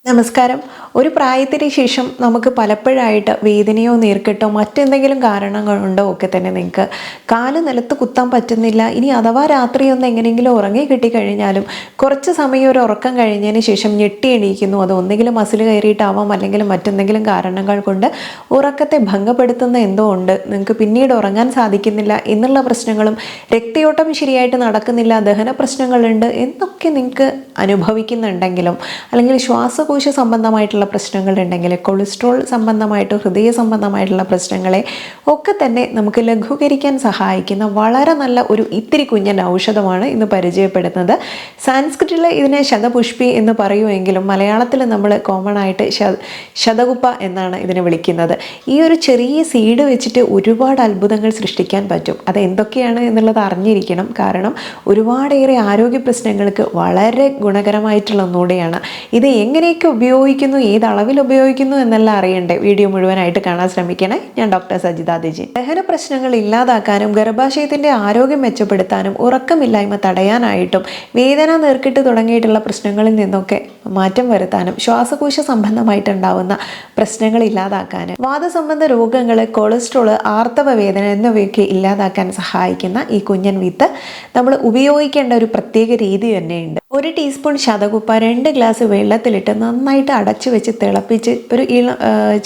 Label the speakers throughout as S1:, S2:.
S1: നമസ്കാരം. ഒരു പ്രായത്തിന് ശേഷം നമുക്ക് പലപ്പോഴായിട്ട് വേദനയോ നീർക്കെട്ടോ മറ്റെന്തെങ്കിലും കാരണങ്ങൾ കൊണ്ടോ ഒക്കെ തന്നെ നിങ്ങൾക്ക് കാല് നിലത്ത് കുത്താൻ പറ്റുന്നില്ല. ഇനി അഥവാ രാത്രിയൊന്ന് എങ്ങനെയെങ്കിലും ഉറങ്ങി കിട്ടിക്കഴിഞ്ഞാലും കുറച്ച് സമയം ഒരു ഉറക്കം കഴിഞ്ഞതിന് ശേഷം ഞെട്ടി എണീക്കുന്നു. അത് ഒന്നെങ്കിലും മസിൽ കയറിയിട്ടാവാം, അല്ലെങ്കിൽ മറ്റെന്തെങ്കിലും കാരണങ്ങൾ കൊണ്ട് ഉറക്കത്തെ ഭംഗപ്പെടുത്തുന്ന എന്തോ ഉണ്ട്, നിങ്ങൾക്ക് പിന്നീട് ഉറങ്ങാൻ സാധിക്കുന്നില്ല എന്നുള്ള പ്രശ്നങ്ങളും, രക്തയോട്ടം ശരിയായിട്ട് നടക്കുന്നില്ല, ദഹന പ്രശ്നങ്ങളുണ്ട് എന്നൊക്കെ നിങ്ങൾക്ക് അനുഭവിക്കുന്നുണ്ടെങ്കിലും, അല്ലെങ്കിൽ ശ്വാസകോശ സംബന്ധമായിട്ടുള്ള പ്രശ്നങ്ങളുണ്ടെങ്കിൽ, കൊളസ്ട്രോൾ സംബന്ധമായിട്ട് ഹൃദയ സംബന്ധമായിട്ടുള്ള പ്രശ്നങ്ങളെ ഒക്കെ തന്നെ നമുക്ക് ലഘൂകരിക്കാൻ സഹായിക്കുന്ന വളരെ നല്ല ഒരു ഇത്തിരി കുഞ്ഞൻ ഔഷധമാണ് ഇന്ന് പരിചയപ്പെടുത്തുന്നത്. സാൻസ്ക്രിറ്റിൽ ഇതിനെ ശതപുഷ്പി എന്ന് പറയുമെങ്കിലും മലയാളത്തിൽ നമ്മൾ കോമൺ ആയിട്ട് ശതകുപ്പ എന്നാണ് ഇതിനെ വിളിക്കുന്നത്. ഈ ഒരു ചെറിയ സീഡ് വെച്ചിട്ട് ഒരുപാട് അത്ഭുതങ്ങൾ സൃഷ്ടിക്കാൻ പറ്റും. അത് എന്തൊക്കെയാണ് എന്നുള്ളത് അറിഞ്ഞിരിക്കണം. കാരണം ഒരുപാടേറെ ആരോഗ്യ പ്രശ്നങ്ങൾക്ക് വളരെ ഗുണകരമായിട്ടുള്ള ഒന്നുകൂടെയാണ്. ഇത് എങ്ങനെയൊക്കെ ഉപയോഗിക്കുന്നു, ഏത് അളവിൽ ഉപയോഗിക്കുന്നു എന്നെല്ലാം അറിയണ്ടേ? വീഡിയോ മുഴുവനായിട്ട് കാണാൻ ശ്രമിക്കണേ. ഞാൻ ഡോക്ടർ സജിത ദിജി. ദഹന പ്രശ്നങ്ങൾ ഇല്ലാതാക്കാനും ഗർഭാശയത്തിന്റെ ആരോഗ്യം മെച്ചപ്പെടുത്താനും ഉറക്കമില്ലായ്മ തടയാനായിട്ടും വേദന, നീർക്കെട്ട് തുടങ്ങിയിട്ടുള്ള പ്രശ്നങ്ങളിൽ നിന്നൊക്കെ മാറ്റം വരുത്താനും ശ്വാസകോശ സംബന്ധമായിട്ടുണ്ടാവുന്ന പ്രശ്നങ്ങൾ ഇല്ലാതാക്കാനും വാതസംബന്ധ രോഗങ്ങൾ, കൊളസ്ട്രോൾ, ആർത്തവ വേദന എന്നിവയൊക്കെ ഇല്ലാതാക്കാൻ സഹായിക്കുന്ന ഈ കുഞ്ഞൻ വിത്ത് നമ്മൾ ഉപയോഗിക്കേണ്ട ഒരു പ്രത്യേക രീതി തന്നെയുണ്ട്. 1 ടീസ്പൂൺ ശതകുപ്പ 2 ഗ്ലാസ് വെള്ളത്തിലിട്ട് നന്നായിട്ട് അടച്ചു വെച്ച് തിളപ്പിച്ച് ഒരു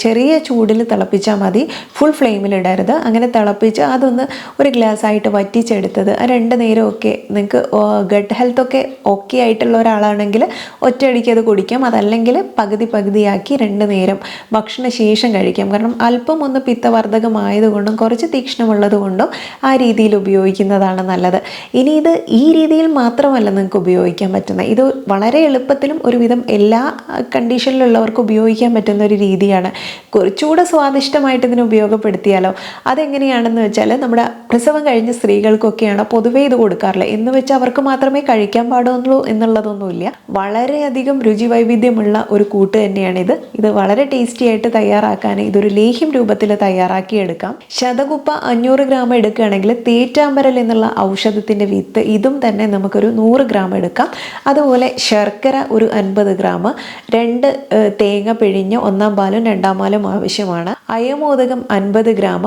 S1: ചെറിയ ചൂടിൽ തിളപ്പിച്ചാൽ മതി. ഫുൾ ഫ്ലെയിമിലിടരുത്. അങ്ങനെ തിളപ്പിച്ച് അതൊന്ന് ഒരു ഗ്ലാസ്സായിട്ട് വറ്റിച്ചെടുത്തത് 2 നേരമൊക്കെ നിങ്ങൾക്ക് ഗട്ട് ഹെൽത്തൊക്കെ ഓക്കെ ആയിട്ടുള്ള ഒരാളാണെങ്കിൽ ഒറ്റയടിക്ക് അത് കുടിക്കാം. അതല്ലെങ്കിൽ പകുതിയാക്കി 2 നേരം ഭക്ഷണശേഷം കഴിക്കാം. കാരണം അല്പം ഒന്ന് പിത്തവർദ്ധകമായതുകൊണ്ടും കുറച്ച് തീക്ഷ്ണമുള്ളത് കൊണ്ടും ആ രീതിയിൽ ഉപയോഗിക്കുന്നതാണ് നല്ലത്. ഇനി ഇത് ഈ രീതിയിൽ മാത്രമല്ല നിങ്ങൾക്ക് ഉപയോഗിക്കാൻ പറ്റുന്നത്. ഇത് വളരെ എളുപ്പത്തിലും ഒരുവിധം എല്ലാ കണ്ടീഷനിലുള്ളവർക്ക് ഉപയോഗിക്കാൻ പറ്റുന്ന ഒരു രീതിയാണ്. കുറച്ചുകൂടെ സ്വാദിഷ്ടമായിട്ട് ഇതിനെ ഉപയോഗപ്പെടുത്തിയാലോ? അതെങ്ങനെയാണെന്ന് വെച്ചാൽ, നമ്മുടെ പ്രസവം കഴിഞ്ഞ സ്ത്രീകൾക്കൊക്കെയാണ് പൊതുവേ ഇത് കൊടുക്കാറില്ല. എന്ന് വെച്ചാൽ അവർക്ക് മാത്രമേ കഴിക്കാൻ പാടുള്ളൂ എന്നുള്ളതൊന്നുമില്ല. വളരെയധികം രുചി വൈവിധ്യമുള്ള ഒരു കൂട്ട് തന്നെയാണിത്. ഇത് വളരെ ടേസ്റ്റി ആയിട്ട് തയ്യാറാക്കാൻ ഇതൊരു ലേഹ്യം രൂപത്തിൽ തയ്യാറാക്കിയെടുക്കാം. ശതകുപ്പ 500 ഗ്രാം എടുക്കുകയാണെങ്കിൽ തേറ്റാമ്പരൽ എന്നുള്ള ഔഷധത്തിൻ്റെ വിത്ത് ഇതും തന്നെ നമുക്കൊരു 100 ഗ്രാം എടുക്കാം. അതുപോലെ ശർക്കര ഒരു 50 ഗ്രാം, 2 തേങ്ങ പിഴിഞ്ഞ് 1-ാം പാലും 2-ാം പാലും ആവശ്യമാണ്. അയമോദകം 50 ഗ്രാം,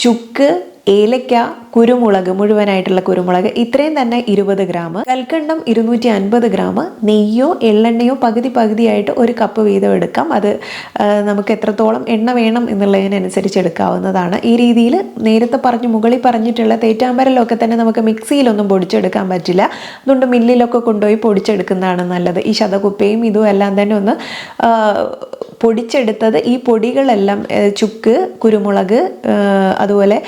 S1: ചുക്ക്, ഏലക്ക, കുരുമുളക്, മുഴുവനായിട്ടുള്ള കുരുമുളക് ഇത്രയും തന്നെ 20 ഗ്രാം, കൽക്കണ്ടം 250 ഗ്രാം, നെയ്യോ എള്ളെണ്ണയോ പകുതിയായിട്ട് 1 കപ്പ് വീതം എടുക്കാം. അത് നമുക്ക് എത്രത്തോളം എണ്ണ വേണം എന്നുള്ളതിനനുസരിച്ച് എടുക്കാവുന്നതാണ്. ഈ രീതിയിൽ നേരത്തെ മുകളിൽ പറഞ്ഞിട്ടുള്ള തേറ്റാമ്പരലൊക്കെ തന്നെ നമുക്ക് മിക്സിയിലൊന്നും പൊടിച്ചെടുക്കാൻ പറ്റില്ല. അതുകൊണ്ട് മില്ലിലൊക്കെ കൊണ്ടുപോയി പൊടിച്ചെടുക്കുന്നതാണ് നല്ലത്. ഈ ശതകുപ്പയും ഇതും എല്ലാം തന്നെ ഒന്ന് പൊടിച്ചെടുത്തത്, ഈ പൊടികളെല്ലാം ചുക്ക്, കുരുമുളക്, അതുപോലെ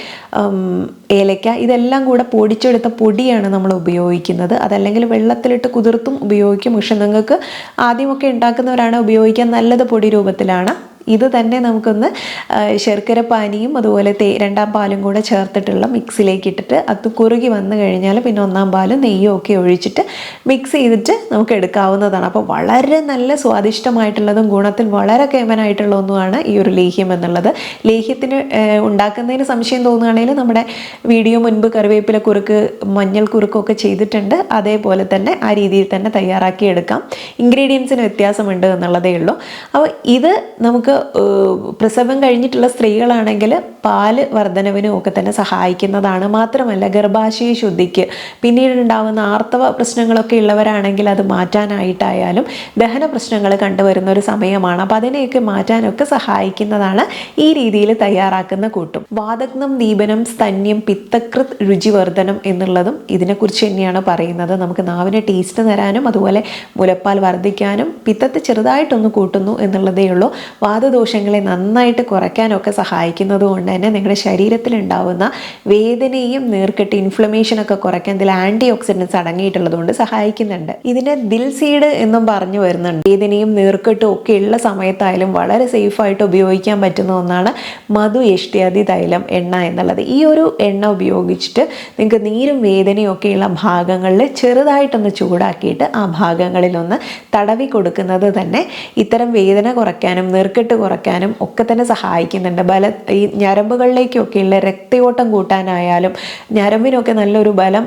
S1: ഏലക്ക ഇതെല്ലാം കൂടെ പൊടിച്ചെടുത്ത പൊടിയാണ് നമ്മൾ ഉപയോഗിക്കുന്നത്. അതല്ലെങ്കിൽ വെള്ളത്തിലിട്ട് കുതിർത്തും ഉപയോഗിക്കും. പക്ഷെ നിങ്ങൾക്ക് ആദ്യമൊക്കെ ഉണ്ടാക്കുന്നവരാണ് ഉപയോഗിക്കാൻ നല്ലത് പൊടി രൂപത്തിലാണ്. ഇത് തന്നെ നമുക്കൊന്ന് ശർക്കര പാനിയും അതുപോലെ 2-ാം പാലും കൂടെ ചേർത്തിട്ടുള്ള മിക്സിലേക്ക് ഇട്ടിട്ട് അത് കുറുകി വന്നു കഴിഞ്ഞാൽ പിന്നെ 1-ാം പാലും നെയ്യും ഒക്കെ ഒഴിച്ചിട്ട് മിക്സ് ചെയ്തിട്ട് നമുക്ക് എടുക്കാവുന്നതാണ്. അപ്പോൾ വളരെ നല്ല സ്വാദിഷ്ടമായിട്ടുള്ളതും ഗുണത്തിൽ വളരെ കേമനായിട്ടുള്ള ഒന്നുമാണ് ഈ ഒരു ലേഹ്യം എന്നുള്ളത്. ലേഹ്യത്തിന് ഉണ്ടാക്കുന്നതിന് സംശയം തോന്നുകയാണെങ്കിൽ നമ്മുടെ വീഡിയോ മുൻപ് കറിവേപ്പില കുറുക്ക്, മഞ്ഞൾ കുറുക്കൊക്കെ ചെയ്തിട്ടുണ്ട്. അതേപോലെ തന്നെ ആ രീതിയിൽ തന്നെ തയ്യാറാക്കി എടുക്കാം. ഇൻഗ്രീഡിയൻസിന് വ്യത്യാസമുണ്ട് എന്നുള്ളതേ ഉള്ളൂ. അപ്പോൾ ഇത് നമുക്ക് പ്രസവം കഴിഞ്ഞിട്ടുള്ള സ്ത്രീകളാണെങ്കിൽ പാല് വർധനവിനും ഒക്കെ തന്നെ സഹായിക്കുന്നതാണ്. മാത്രമല്ല ഗർഭാശയ ശുദ്ധിക്ക്, പിന്നീട് ഉണ്ടാകുന്ന ആർത്തവ പ്രശ്നങ്ങളൊക്കെ ഉള്ളവരാണെങ്കിൽ അത് മാറ്റാനായിട്ടായാലും ദഹന പ്രശ്നങ്ങൾ കണ്ടുവരുന്ന ഒരു സമയമാണ്. അപ്പം അതിനെയൊക്കെ മാറ്റാനൊക്കെ സഹായിക്കുന്നതാണ് ഈ രീതിയിൽ തയ്യാറാക്കുന്ന കൂട്ടും. വാതഗ്നം, ദീപനം, സ്തന്യം, പിത്തകൃത്, രുചിവർദ്ധനം എന്നുള്ളതും ഇതിനെക്കുറിച്ച് തന്നെയാണ് പറയുന്നത്. നമുക്ക് നാവിന് ടേസ്റ്റ് തരാനും അതുപോലെ മുലപ്പാൽ വർദ്ധിക്കാനും പിത്തത്തെ ചെറുതായിട്ടൊന്ന് കൂട്ടുന്നു എന്നുള്ളതേ ഉള്ളൂ. വാതദോഷങ്ങളെ നന്നായിട്ട് കുറയ്ക്കാനൊക്കെ സഹായിക്കുന്നത് കൊണ്ട് തന്നെ നിങ്ങളുടെ ശരീരത്തിലുണ്ടാവുന്ന വേദനയും നീർക്കെട്ട്, ഇൻഫ്ലമേഷനൊക്കെ കുറയ്ക്കാൻ ഇതിൽ ആൻറ്റി ഓക്സിഡൻസ് അടങ്ങിയിട്ടുള്ളത് കൊണ്ട് സഹായിക്കുന്നുണ്ട്. ഇതിനെ ദിൽ സീഡ് എന്നും പറഞ്ഞു വരുന്നുണ്ട്. വേദനയും നീർക്കെട്ടും ഒക്കെ ഉള്ള സമയത്തായാലും വളരെ സേഫായിട്ട് ഉപയോഗിക്കാൻ പറ്റുന്ന ഒന്നാണ് മധുയഷ്ട്യാദി തൈലം എണ്ണ എന്നുള്ളത്. ഈ ഒരു എണ്ണ ഉപയോഗിച്ചിട്ട് നിങ്ങൾക്ക് നീരും വേദനയും ഒക്കെയുള്ള ഭാഗങ്ങളിൽ ചെറുതായിട്ടൊന്ന് ചൂടാക്കിയിട്ട് ആ ഭാഗങ്ങളിലൊന്ന് തടവി കൊടുക്കുന്നത് തന്നെ ഇത്തരം വേദന കുറയ്ക്കാനും നീർക്കെട്ട് നീർക്കെട്ട് കുറയ്ക്കാനും ഒക്കെ തന്നെ സഹായിക്കുന്നുണ്ട്. ഈ ഞരമ്പുകളിലേക്കൊക്കെയുള്ള രക്തയോട്ടം കൂട്ടാനായാലും ഞരമ്പിനൊക്കെ നല്ലൊരു ബലം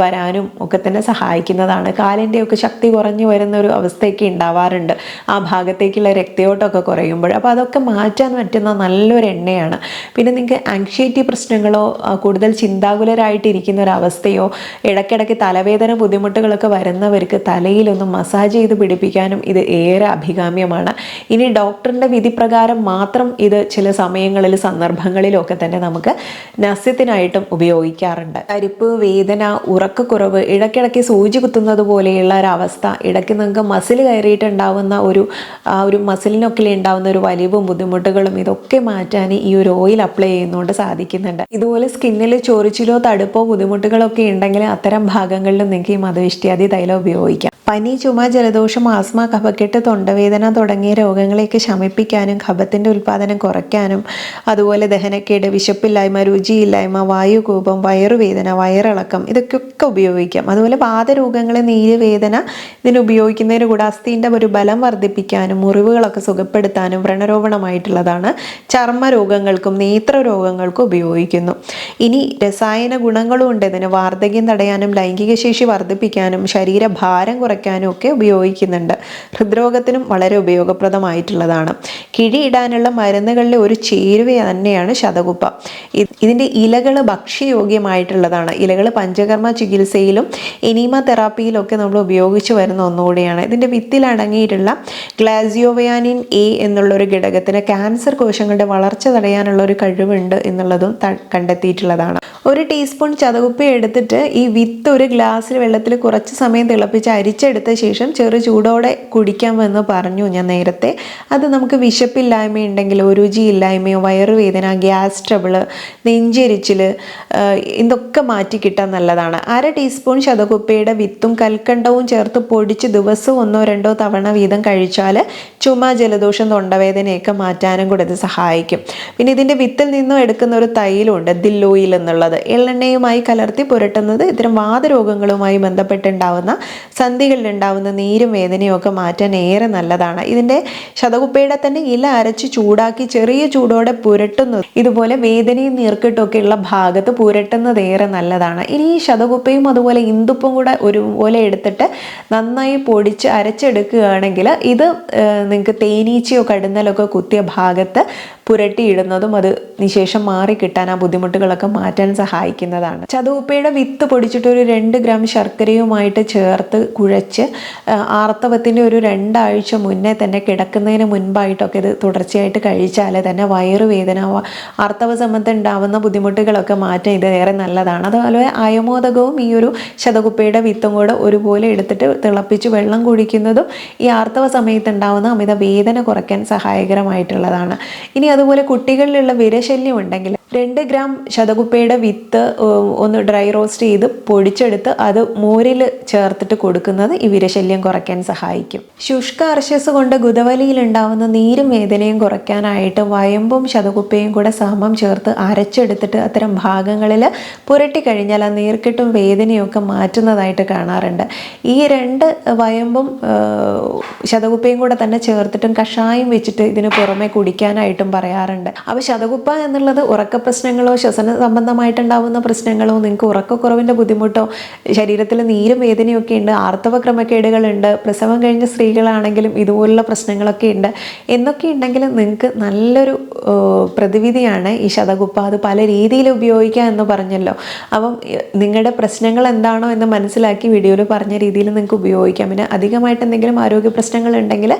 S1: വരാനും ഒക്കെ തന്നെ സഹായിക്കുന്നതാണ്. കാലിൻ്റെയൊക്കെ ശക്തി കുറഞ്ഞു വരുന്ന ഒരു അവസ്ഥയൊക്കെ ഉണ്ടാവാറുണ്ട് ആ ഭാഗത്തേക്കുള്ള രക്തയോട്ടമൊക്കെ കുറയുമ്പോൾ. അപ്പോൾ അതൊക്കെ മാറ്റാൻ പറ്റുന്ന നല്ലൊരു എണ്ണയാണ്. പിന്നെ നിങ്ങൾക്ക് ആങ്ഷൈറ്റി പ്രശ്നങ്ങളോ കൂടുതൽ ചിന്താകുലരായിട്ടിരിക്കുന്ന ഒരവസ്ഥയോ ഇടയ്ക്കിടയ്ക്ക് തലവേദന ബുദ്ധിമുട്ടുകളൊക്കെ വരുന്നവർക്ക് തലയിലൊന്ന് മസാജ് ചെയ്ത് പിടിപ്പിക്കാനും ഇത് ഏറെ അഭികാമ്യമാണ്. ഇനി ഡോക്ടറിൻ്റെ വിധിപ്രകാരം മാത്രം ഇത് ചില സമയങ്ങളിൽ സന്ദർഭങ്ങളിലൊക്കെ തന്നെ നമുക്ക് നസ്യത്തിനായിട്ടും ഉപയോഗിക്കാറുണ്ട്. തരിപ്പ്, വേദന, ഉറക്കക്കുറവ്, ഇടയ്ക്കിടയ്ക്ക് സൂചി കുത്തുന്നത് പോലെയുള്ള ഒരവസ്ഥ, ഇടയ്ക്ക് നിങ്ങൾക്ക് മസിൽ കയറിയിട്ടുണ്ടാവുന്ന ഒരു മസിലിനൊക്കെ ഉണ്ടാവുന്ന ഒരു വലിവും ബുദ്ധിമുട്ടുകളും ഇതൊക്കെ മാറ്റാൻ ഈ ഒരു ഓയിൽ അപ്ലൈ ചെയ്യുന്നതുകൊണ്ട് സാധിക്കുന്നുണ്ട്. ഇതുപോലെ സ്കിന്നിൽ ചൊറിച്ചിലോ തടുപ്പോ ബുദ്ധിമുട്ടുകളൊക്കെ ഉണ്ടെങ്കിൽ അത്തരം ഭാഗങ്ങളിലും നിങ്ങൾക്ക് ഈ മധുവിഷ്ട്യാദി തൈലം ഉപയോഗിക്കാം. പനി, ചുമ, ജലദോഷം, ആസ്മ, കഫക്കെട്ട്, തൊണ്ടവേദന തുടങ്ങിയ രോഗങ്ങളെയൊക്കെ ശമിപ്പിക്കാനും കഫത്തിൻ്റെ ഉൽപ്പാദനം കുറയ്ക്കാനും അതുപോലെ ദഹനക്കേട്, വിശപ്പില്ലായ്മ, രുചിയില്ലായ്മ, വായുകൂപം, വയറുവേദന, വയറിളക്കം ഇതൊക്കെ ഉപയോഗിക്കാം. അതുപോലെ വാതരോഗങ്ങൾ, നീരുവേദന ഇതിന് ഉപയോഗിക്കുന്നതിന് കൂടെ അസ്ഥിൻ്റെ ഒരു ബലം വർദ്ധിപ്പിക്കാനും മുറിവുകളൊക്കെ സുഖപ്പെടുത്താനും വ്രണരോപണമായിട്ടുള്ളതാണ്. ചർമ്മരോഗങ്ങൾക്കും നേത്രരോഗങ്ങൾക്കും ഉപയോഗിക്കുന്നു. ഇനി രസായന ഗുണങ്ങളും ഉണ്ട് ഇതിന്. വാർദ്ധക്യം തടയാനും ലൈംഗിക ശേഷി വർദ്ധിപ്പിക്കാനും ശരീരഭാരം കുറയ്ക്കാനും ഒക്കെ ഉപയോഗിക്കുന്നുണ്ട്. ഹൃദ്രോഗത്തിനും വളരെ ഉപയോഗപ്രദമായിട്ടുള്ളതാണ്. കിഴിയിടാനുള്ള മരുന്നുകളിലെ ഒരു ചേരുവ തന്നെയാണ് ശതകുപ്പ. ഇതിൻ്റെ ഇലകൾ ഭക്ഷ്യയോഗ്യമായിട്ടുള്ളതാണ്. ഇലകൾ പഞ്ചകർമ്മ ചികിത്സയിലും എനിമ തെറാപ്പിയിലൊക്കെ നമ്മൾ ഉപയോഗിച്ച് വരുന്ന ഒന്നുകൂടിയാണ്. ഇതിൻ്റെ വിത്തിൽ അടങ്ങിയിട്ടുള്ള ഗ്ലാസിയോവയാനിൻ എ എന്നുള്ളൊരു ഘടകത്തിന് ക്യാൻസർ കോശങ്ങളുടെ വളർച്ച തടയാനുള്ള ഒരു കഴിവുണ്ട് എന്നുള്ളതും കണ്ടെത്തിയിട്ടുള്ളതാണ്. ഒരു ടീസ്പൂൺ ചതകുപ്പി എടുത്തിട്ട് ഈ വിത്ത് ഒരു ഗ്ലാസ്സിൽ വെള്ളത്തിൽ കുറച്ച് സമയം തിളപ്പിച്ച് അരിച്ചെടുത്ത ശേഷം ചെറു ചൂടോടെ കുടിക്കാമെന്ന് പറഞ്ഞു ഞാൻ നേരത്തെ. അത് നമുക്ക് വിശപ്പില്ലായ്മ ഉണ്ടെങ്കിലോ രുചിയില്ലായ്മയോ വയറുവേദന, ഗ്യാസ് ട്രബിള്, നെഞ്ചെരിച്ചിൽ ഇതൊക്കെ മാറ്റി കിട്ടാൻ നല്ലതാണ്. 1/2 ടീസ്പൂൺ ശതകുപ്പയുടെ വിത്തും കൽക്കണ്ടവും ചേർത്ത് പൊടിച്ച് ദിവസവും 1-2 തവണ വീതം കഴിച്ചാൽ ചുമ, ജലദോഷം, തൊണ്ടവേദനയൊക്കെ മാറ്റാനും കൂടെ ഇത് സഹായിക്കും. പിന്നെ ഇതിൻ്റെ വിത്തിൽ നിന്നും എടുക്കുന്ന ഒരു തൈലമുണ്ട്, ദില്ലോയിൽ എന്നുള്ളത്. എള്ളെണ്ണയുമായി കലർത്തി പുരട്ടുന്നത് ഇത്തരം വാതരോഗങ്ങളുമായി ബന്ധപ്പെട്ടുണ്ടാവുന്ന സന്ധികളിലുണ്ടാവുന്ന നീരും വേദനയും ഒക്കെ മാറ്റാൻ ഏറെ നല്ലതാണ്. ഇതിൻ്റെ ശതകുപ്പയുടെ തന്നെ ഇല അരച്ച് ചൂടാക്കി ചെറിയ ചൂടോടെ പുരട്ടുന്നത് ഇതുപോലെ വേദനയും നീർക്കെട്ടൊക്കെ ഉള്ള ഭാഗത്ത് പുരട്ടുന്നത് ഏറെ നല്ലതാണ്. ഇനി ഈ ശതകുപ്പയും അതുപോലെ ഇന്ദുപ്പും കൂടെ ഒരുപോലെ എടുത്തിട്ട് നന്നായി പൊടിച്ച് അരച്ചെടുക്കുകയാണെങ്കിൽ ഇത് നിങ്ങൾക്ക് തേനീച്ചയോ കടുന്നലൊക്കെ കുത്തിയ ഭാഗത്ത് പുരട്ടിയിടുന്നതും അത് നിശേഷം മാറിക്കിട്ടാൻ ആ ബുദ്ധിമുട്ടുകളൊക്കെ മാറ്റാൻ സഹായിക്കുന്നതാണ്. ചതകുപ്പയുടെ വിത്ത് പൊടിച്ചിട്ട് ഒരു 2 ഗ്രാം ശർക്കരയുമായിട്ട് ചേർത്ത് കുഴച്ച് ആർത്തവത്തിൻ്റെ ഒരു 2 ആഴ്ച മുന്നേ തന്നെ കിടക്കുന്നതിന് മുൻപായിട്ടൊക്കെ ഇത് തുടർച്ചയായിട്ട് കഴിച്ചാൽ തന്നെ വയറുവേദന, ആർത്തവ സംബന്ധം ഉണ്ടാവുന്ന ബുദ്ധിമുട്ടുകളൊക്കെ മാറ്റാൻ ഇത് ഏറെ നല്ലതാണ്. അതുപോലെ അയമോദകവും ഈ ഒരു ശതകുപ്പയുടെ വിത്തും കൂടെ ഒരുപോലെ എടുത്തിട്ട് തിളപ്പിച്ച് വെള്ളം കുടിക്കുന്നതും ഈ ആർത്തവ സമയത്ത് ഉണ്ടാവുന്ന അമിത വേദന കുറയ്ക്കാൻ സഹായകരമായിട്ടുള്ളതാണ്. ഇനി അതുപോലെ കുട്ടികളിലുള്ള വിരശല്യം ഉണ്ടെങ്കിൽ 2 ഗ്രാം ശതകുപ്പയുടെ വിത്ത് ഒന്ന് ഡ്രൈ റോസ്റ്റ് ചെയ്ത് പൊടിച്ചെടുത്ത് അത് മോരിൽ ചേർത്തിട്ട് കൊടുക്കുന്നത് ഈ വിരശല്യം കുറയ്ക്കാൻ സഹായിക്കും. ശുഷ്ക അർശസ് കൊണ്ട് ഗുദവലിയിൽ ഉണ്ടാവുന്ന നീരും വേദനയും കുറയ്ക്കാനായിട്ട് വയമ്പും ശതകുപ്പയും കൂടെ സമം ചേർത്ത് അരച്ചെടുത്തിട്ട് അത്തരം ഭാഗങ്ങളിൽ പുരട്ടി കഴിഞ്ഞാൽ ആ നീർക്കെട്ടും വേദനയും ഒക്കെ മാറ്റുന്നതായിട്ട് കാണാറുണ്ട്. ഈ 2 വയമ്പും ശതകുപ്പയും കൂടെ തന്നെ ചേർത്തിട്ടും കഷായം വെച്ചിട്ട് ഇതിന് പുറമെ കുടിക്കാനായിട്ടും പറയാറുണ്ട്. അപ്പോൾ ശതകുപ്പ എന്നുള്ളത് ഉറക്ക പ്രശ്നങ്ങളോ ശ്വസന സംബന്ധമായിട്ടുണ്ടാവുന്ന പ്രശ്നങ്ങളോ, നിങ്ങൾക്ക് ഉറക്കക്കുറവിൻ്റെ ബുദ്ധിമുട്ടോ, ശരീരത്തിൽ നീരും വേദനയൊക്കെ ഉണ്ട്, ആർത്തവ ക്രമക്കേടുകളുണ്ട്, പ്രസവം കഴിഞ്ഞ സ്ത്രീകളാണെങ്കിലും ഇതുപോലുള്ള പ്രശ്നങ്ങളൊക്കെ ഉണ്ട് എന്നൊക്കെ ഉണ്ടെങ്കിൽ നിങ്ങൾക്ക് നല്ലൊരു പ്രതിവിധിയാണ് ഈ ശതകുപ്പ. അത് പല രീതിയിൽ ഉപയോഗിക്കാം എന്ന് പറഞ്ഞല്ലോ. അപ്പം നിങ്ങളുടെ പ്രശ്നങ്ങൾ എന്താണോ എന്ന് മനസ്സിലാക്കി വീഡിയോയിൽ പറഞ്ഞ രീതിയിൽ നിങ്ങൾക്ക് ഉപയോഗിക്കാം. പിന്നെ അധികമായിട്ട് എന്തെങ്കിലും ആരോഗ്യ പ്രശ്നങ്ങൾ ഉണ്ടെങ്കിൽ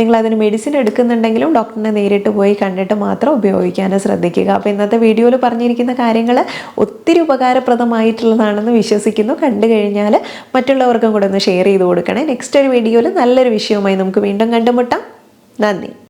S1: നിങ്ങളതിന് മെഡിസിൻ എടുക്കുന്നുണ്ടെങ്കിലും ഡോക്ടറിനെ നേരിട്ട് പോയി കണ്ടിട്ട് മാത്രം ഉപയോഗിക്കാൻ ശ്രദ്ധിക്കുക. അപ്പോൾ ഇന്നത്തെ വീഡിയോയിൽ പറഞ്ഞിരിക്കുന്ന കാര്യങ്ങൾ ഒത്തിരി ഉപകാരപ്രദമായിട്ടുള്ളതാണെന്ന് വിശ്വസിക്കുന്നു. കണ്ടു കഴിഞ്ഞാൽ മറ്റുള്ളവർക്കും കൂടെ ഒന്ന് ഷെയർ ചെയ്ത് കൊടുക്കണേ. നെക്സ്റ്റ് ഒരു വീഡിയോയിൽ നല്ലൊരു വിഷയവുമായി നമുക്ക് വീണ്ടും കണ്ടുമുട്ടാം. നന്ദി.